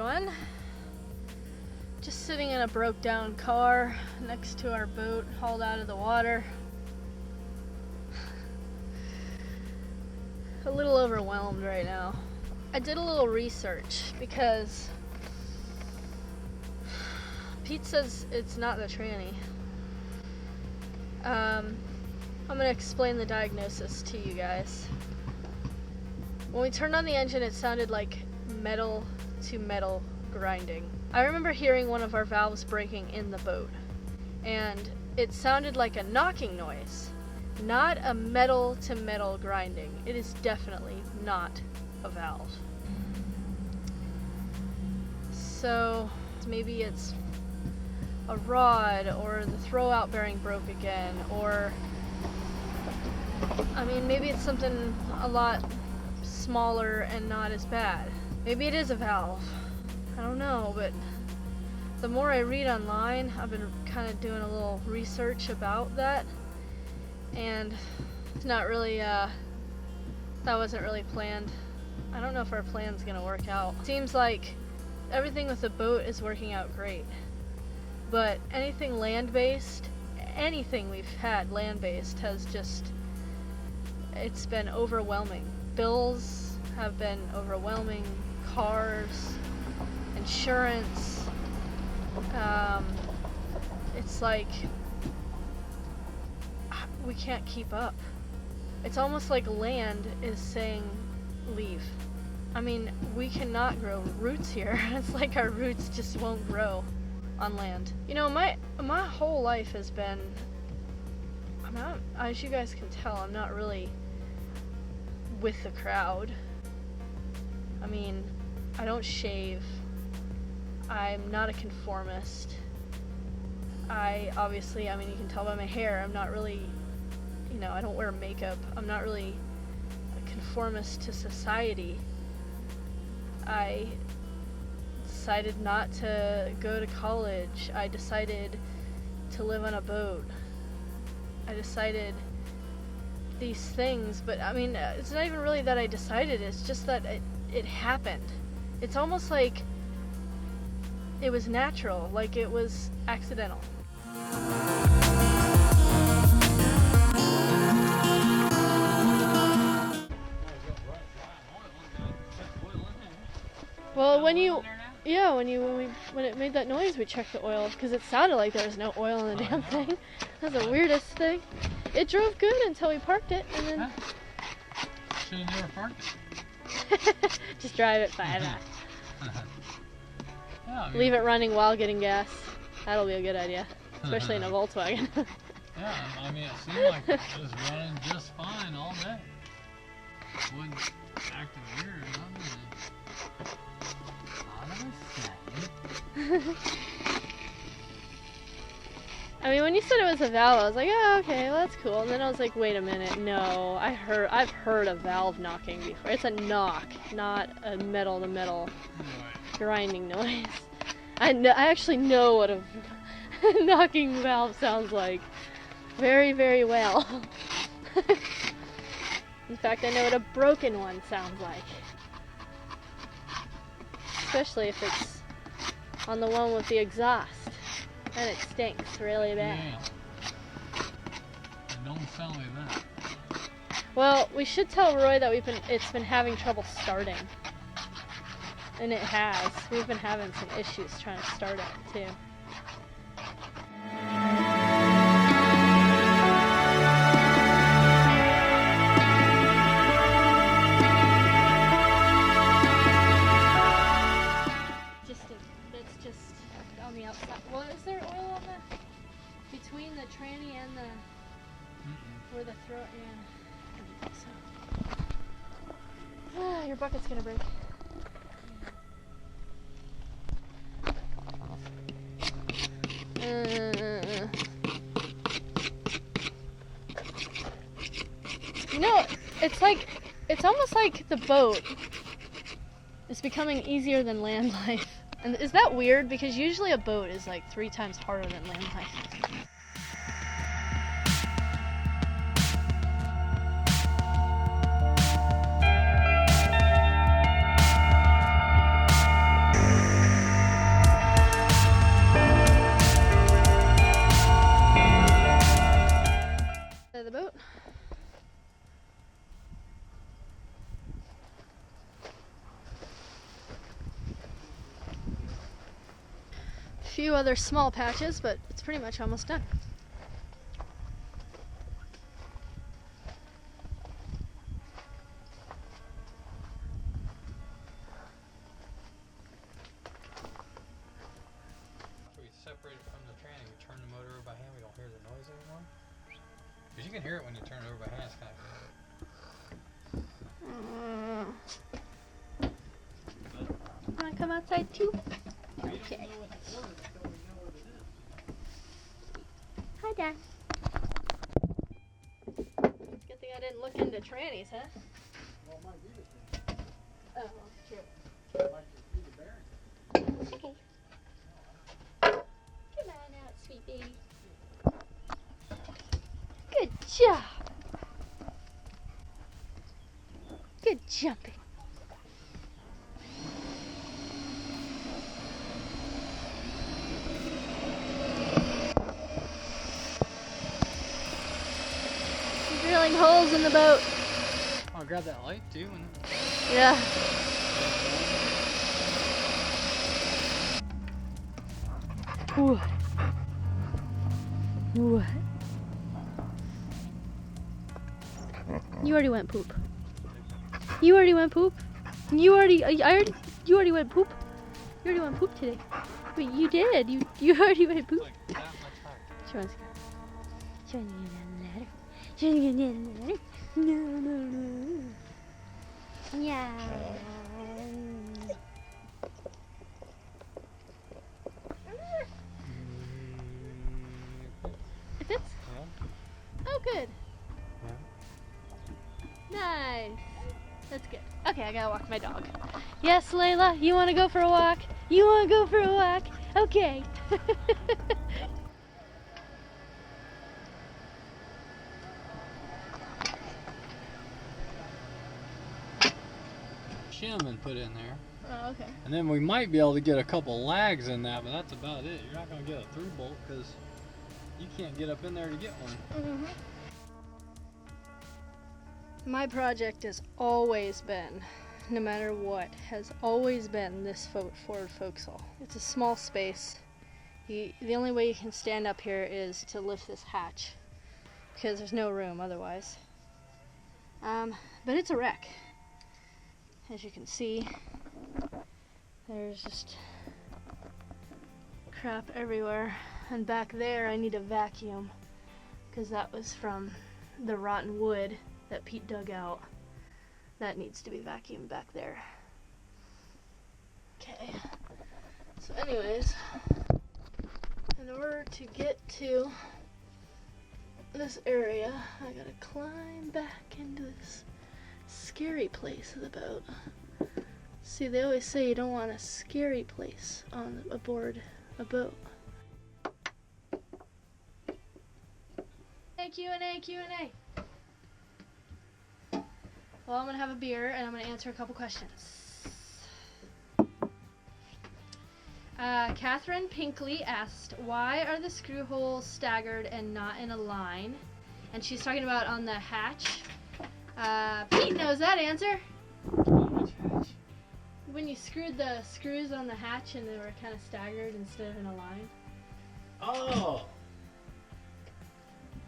everyone. Just sitting in a broke down car next to our boat hauled out of the water. A little overwhelmed right now. I did a little research because Pete says it's not the tranny. I'm gonna explain the diagnosis to you guys. When we turned on the engine, it sounded like metal to metal grinding. I remember hearing one of our valves breaking in the boat, and it sounded like a knocking noise, not a metal to metal grinding. It is definitely not a valve. So maybe it's a rod, or the throwout bearing broke again, or I mean, maybe it's something a lot smaller and not as bad. Maybe it is a valve. I don't know, but the more I read online, I've been kind of doing a little research about that, and it's not really, that wasn't really planned. I don't know if our plan's gonna work out. Seems like everything with the boat is working out great, but anything land-based, anything we've had land-based has just, it's been overwhelming. Bills have been overwhelming, cars, insurance, it's like we can't keep up. It's almost like land is saying leave. I mean, we cannot grow roots here. It's like our roots just won't grow on land. You know, my whole life has been, I'm not, as you guys can tell, I'm not really with the crowd. I mean, I don't shave. I'm not a conformist. Obviously, I mean, you can tell by my hair, I'm not really, you know, I don't wear makeup. I'm not really a conformist to society. I decided not to go to college. I decided to live on a boat. I decided these things, but I mean, it's not even really that I decided, it's just that it happened. It's almost like it was natural, like it was accidental. Well, when it made that noise, we checked the oil, because it sounded like there was no oil in the damn thing. That's the weirdest thing. It drove good until we parked it, and then... Should have never parked it. Just drive it forever. Yeah, I mean, leave it running while getting gas. That'll be a good idea, especially in a Volkswagen. Yeah, I mean, it seemed like it was running just fine all day. It wasn't acting weird or nothing. I mean, when you said it was a valve, I was like, oh, okay, well, that's cool. And then I was like, wait a minute, no, I've heard a valve knocking before. It's a knock, not a metal to metal grinding noise. I actually know what a knocking valve sounds like very, very well. In fact, I know what a broken one sounds like. Especially if it's on the one with the exhaust. And it stinks really bad. Yeah. It don't sound like that. Well, we should tell Roy that it's been having trouble starting. And it has. We've been having some issues trying to start it too. It's just on the outside. Well, is there oil on the between the tranny and the where the throat? Yeah, I don't think so. Ah, your bucket's gonna break. You know, it's almost like the boat is becoming easier than land life. And is that weird? Because usually a boat is like 3 times harder than land life. few other small patches, but it's pretty much almost done. After we separate it from the tranny, we turn the motor over by hand, we don't hear the noise anymore. Because you can hear it when you turn it over by hand, it's kind of Wanna come outside too? Okay. Hi, Dad. Good thing I didn't look into trannies, huh? Well, it might be the same. Oh, true. It might just be the bearing. Okay. Come on out, sweet baby. Good job. Good jumping. Drilling holes in the boat. I'll grab that light too. Yeah. Ooh. Ooh. You already went poop. You already went poop. You already went poop. You already went poop today. Wait, you did. You already went poop. Like that much higher. Show us. Show me that letter. Show me that letter. No. Yeah. It fits? Yeah. Oh, good. Nice. That's good. Okay, I gotta walk my dog. Yes, Layla, you wanna go for a walk? You wanna go for a walk? Okay. Shim and put in there. Oh, okay. And then we might be able to get a couple lags in that, but that's about it. You're not going to get a through bolt because you can't get up in there to get one. Mm-hmm. My project has always been, no matter what, has always been this Ford Forecastle. It's a small space. The only way you can stand up here is to lift this hatch because there's no room otherwise. But it's a wreck. As you can see, there's just crap everywhere. And back there I need a vacuum because that was from the rotten wood that Pete dug out. That needs to be vacuumed back there. Okay. So anyways, in order to get to this area, I gotta climb back into this scary place of the boat. See, they always say you don't want a scary place aboard a boat. Q&A. Well, I'm gonna have a beer and I'm gonna answer a couple questions. Catherine Pinkley asked, why are the screw holes staggered and not in a line? And she's talking about on the hatch. Pete knows that answer. When you screwed the screws on the hatch and they were kind of staggered instead of in a line. Oh!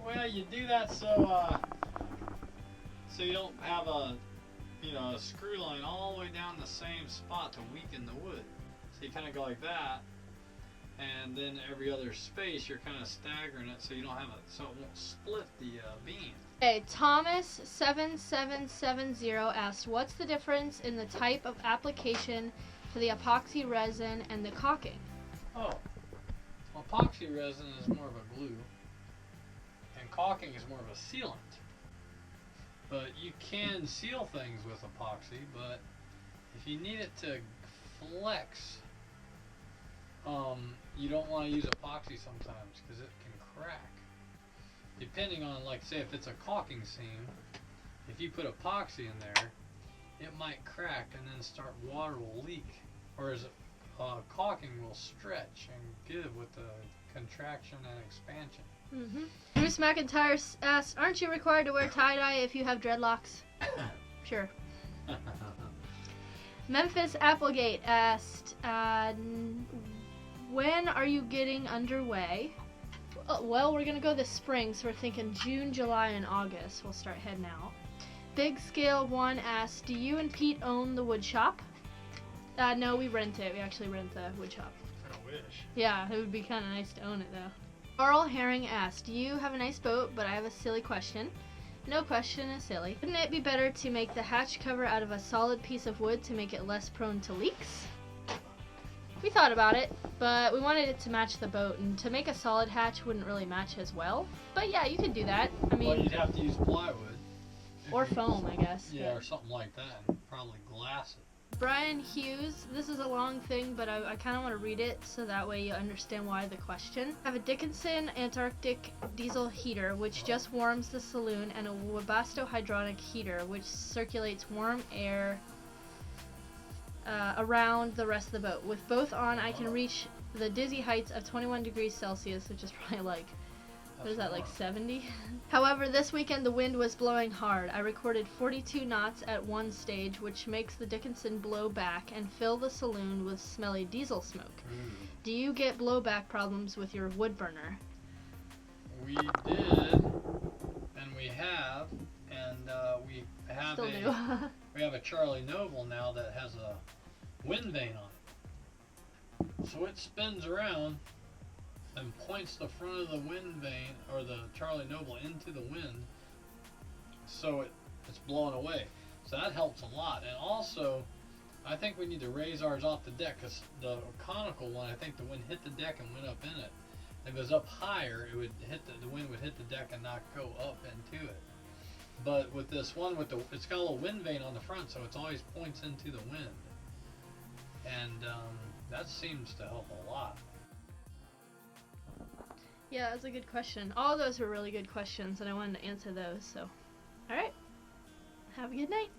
Well, you do that so you don't have a screw line all the way down the same spot to weaken the wood. So you kind of go like that, and then every other space you're kind of staggering it so you don't have so it won't split the beam. Okay, Thomas7770 asked, what's the difference in the type of application for the epoxy resin and the caulking? Oh, epoxy resin is more of a glue, and caulking is more of a sealant. But you can seal things with epoxy, but if you need it to flex, you don't want to use epoxy sometimes because it can crack. Depending on, like, say if it's a caulking seam, if you put epoxy in there, it might crack and then water will leak, whereas caulking will stretch and give with the contraction and expansion. Mm-hmm. Bruce McIntyre asked, aren't you required to wear tie-dye if you have dreadlocks? Sure. When are you getting underway? Well, we're gonna go this spring, so we're thinking June, July, and August. We'll start heading out. Big Scale 1 asks, do you and Pete own the wood shop? No, we rent it. We actually rent the wood shop. I wish. Yeah, it would be kind of nice to own it, though. Carl Herring asks, do you have a nice boat, but I have a silly question. No question is silly. Wouldn't it be better to make the hatch cover out of a solid piece of wood to make it less prone to leaks? We thought about it, but we wanted it to match the boat, and to make a solid hatch wouldn't really match as well. But yeah, you could do that. I mean, Well, you'd have to use plywood. or foam, I guess. Yeah, but- or something like that. And probably glass it. Brian Hughes, this is a long thing, but I kind of want to read it so that way you understand why the question. I have a Dickinson Antarctic diesel heater which just warms the saloon, and a Webasto hydronic heater which circulates warm air around the rest of the boat. With both on, I can reach the dizzy heights of 21 degrees Celsius, which is probably like, what is that, like 70? However, this weekend the wind was blowing hard. I recorded 42 knots at one stage, which makes the Dickinson blow back and fill the saloon with smelly diesel smoke. Do you get blowback problems with your wood burner? We did, and we have, and we have Still do. we have a Charlie Noble now that has a wind vane on it. So it spins around and points the front of the wind vane, or the Charlie Noble, into the wind, so it's blowing away. So that helps a lot. And also, I think we need to raise ours off the deck, because the conical one, I think the wind hit the deck and went up in it. If it was up higher, it would hit the wind would hit the deck and not go up into it. But with this one, it's got a little wind vane on the front, so it's always points into the wind, and that seems to help a lot. Yeah, that's a good question. All those were really good questions, and I wanted to answer those, so. Alright. Have a good night.